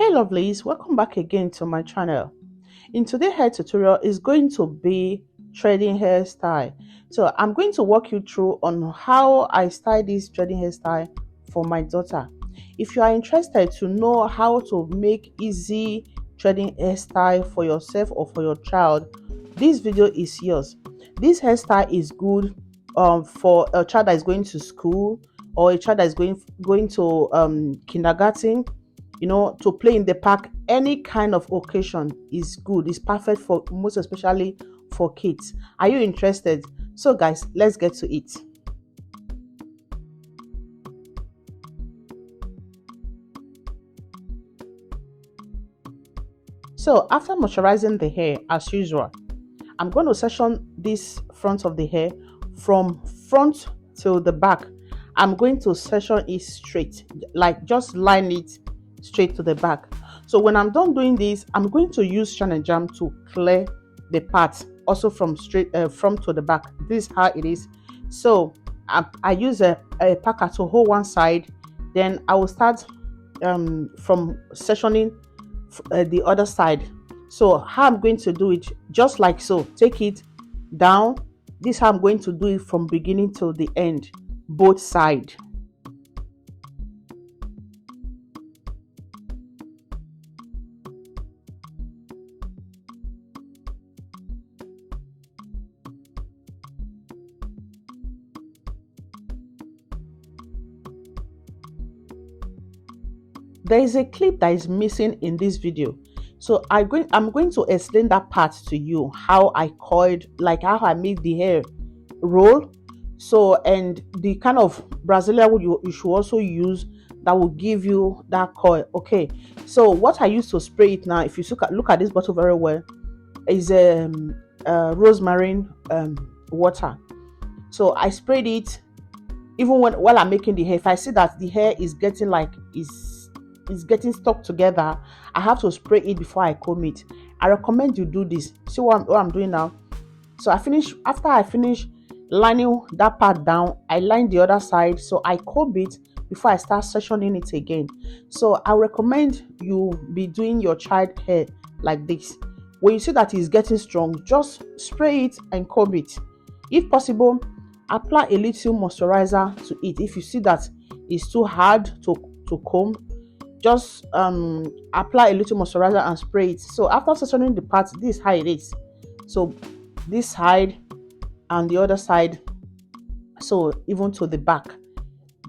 Hey lovelies, welcome back again to my channel. In today's hair tutorial is going to be threading hairstyle. So I'm going to walk you through on how I style this threading hairstyle for my daughter. If you are interested to know how to make easy threading hairstyle for yourself or for your child, this video is yours. This hairstyle is good for a child that is going to school or a child that is going to kindergarten, to play in the park. Any kind of occasion is good. It's perfect for, most especially for kids. Are you interested? So guys, let's get to it. So after moisturizing the hair as usual, I'm going to section this front of the hair from front to the back. I'm going to section it straight, like just line it straight to the back. So when I'm done doing this, I'm going to use shine and jam to clear the part also from straight front to the back. This is how it is. So I use a packer to hold one side, then I will start from sectioning the other side. So how I'm going to do it, just like so, take it down. This is how I'm going to do it from beginning to the end, both sides. There is a clip that is missing in this video, so I'm going to explain that part to you, how I coiled, like how I made the hair roll. So, and the kind of Brazilian wood you should also use that will give you that coil. Okay, so what I use to spray it now, if you look at this bottle very well, is rosemary water. So I sprayed it even while I'm making the hair. If I see that the hair is getting like is getting stuck together, I have to spray it before I comb it. I recommend you do this. See what I'm doing now. So after I finish lining that part down, I line the other side, so I comb it before I start sectioning it again. So I recommend you be doing your child hair like this. When you see that it's getting strong, just spray it and comb it. If possible, apply a little moisturizer to it. If you see that it's too hard to comb, just apply a little moisturizer and spray it. So after sectioning the part, this is how it is. So this side and the other side, so even to the back,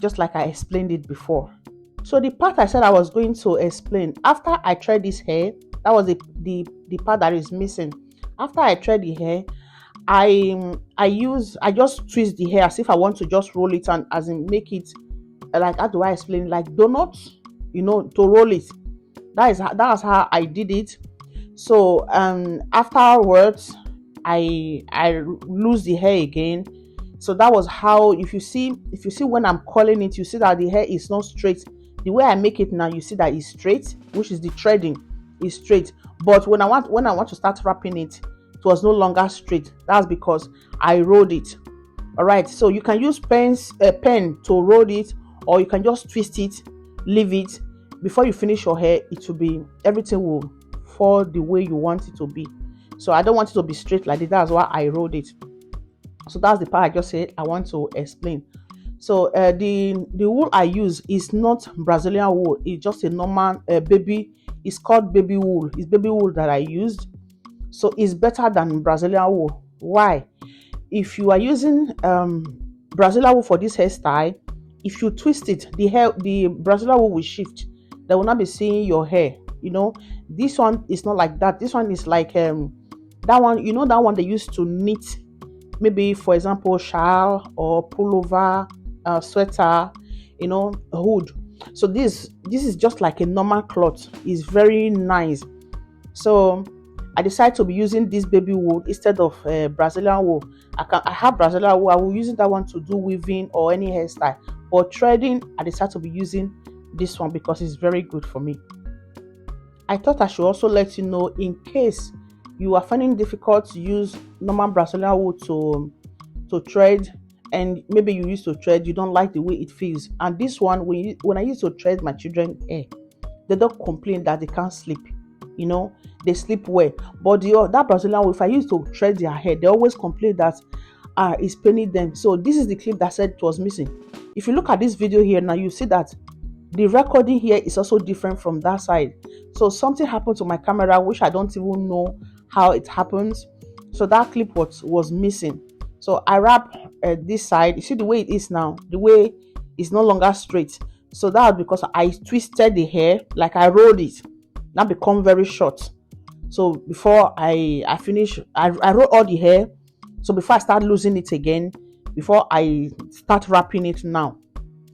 just like I explained it before. So the part I said I was going to explain, after I thread this hair, that was the part that is missing. After I thread the hair, I just twist the hair as if I want to just roll it, and as in make it, like, how do I explain, like donuts, to roll it. That's how I did it. So afterwards I lose the hair again. So that was how, if you see when I'm curling it, you see that the hair is not straight. The way I make it now, you see that it's straight, which is the threading is straight. But when I want to start wrapping it, it was no longer straight. That's because I rolled it. All right, so you can use pen to roll it, or you can just twist it, leave it. Before you finish your hair, it will be, everything will fall the way you want it to be. So I don't want it to be straight like this. That's why I rolled it. So that's the part I just said I want to explain. So the wool I use is not Brazilian wool. It's just a normal baby. It's called baby wool. It's baby wool that I used. So it's better than Brazilian wool. Why? If you are using Brazilian wool for this hairstyle, if you twist it, the Brazilian wool will shift. They will not be seeing your hair. This one is not like that. This one is like that one. That one they used to knit, maybe for example shawl or pullover, sweater, hood. So this is just like a normal cloth. It's very nice. So I decided to be using this baby wool instead of Brazilian wool. I have Brazilian wool. I will use that one to do weaving or any hairstyle. But threading, I decided to be using this one because it's very good for me. I thought I should also let you know, in case you are finding it difficult to use normal Brazilian wool to thread, and maybe you used to thread, you don't like the way it feels. And this one, when I used to thread my children's hair, they don't complain that they can't sleep. You know, they sleep well. But that Brazilian, if I used to thread their hair, they always complain that it's paining them. So this is the clip that said it was missing. If you look at this video here now, you see that the recording here is also different from that side. So something happened to my camera, which I don't even know how it happens. So that clip was missing. So I wrap this side. You see the way it is now, the way it's no longer straight. So that was because I twisted the hair, like I rolled it. Now become very short. So before I finish, I roll all the hair. So before I start losing it again, before I start wrapping it now.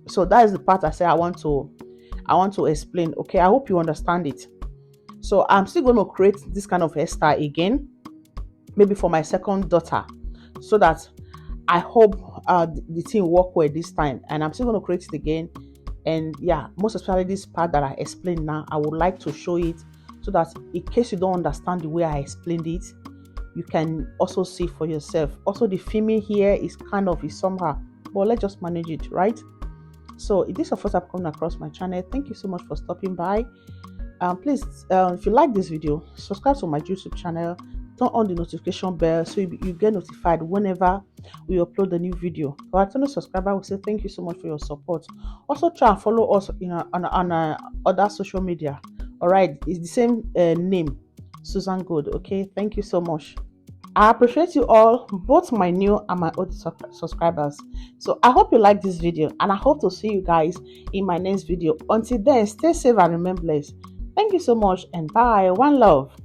So that is the part I say I want to explain. Okay, I hope you understand it. So I'm still going to create this kind of hairstyle again, maybe for my second daughter, so that I hope the thing work well this time. And I'm still going to create it again. And yeah, most especially this part that I explained now, I would like to show it so that in case you don't understand the way I explained it, you can also see for yourself. Also, the filming here is somehow, but let's just manage it, right? So if this is your first time coming across my channel, thank you so much for stopping by. Please, if you like this video, subscribe to my YouTube channel, turn on the notification bell so you get notified whenever we upload a new video. For our channel subscriber, we say thank you so much for your support. Also try and follow us on other social media. All right, it's the same name, Susan Good. Okay, thank you so much. I appreciate you all, both my new and my old subscribers. So I hope you like this video, and I hope to see you guys in my next video. Until then, stay safe and remember blessed. Thank you so much, and bye. One love.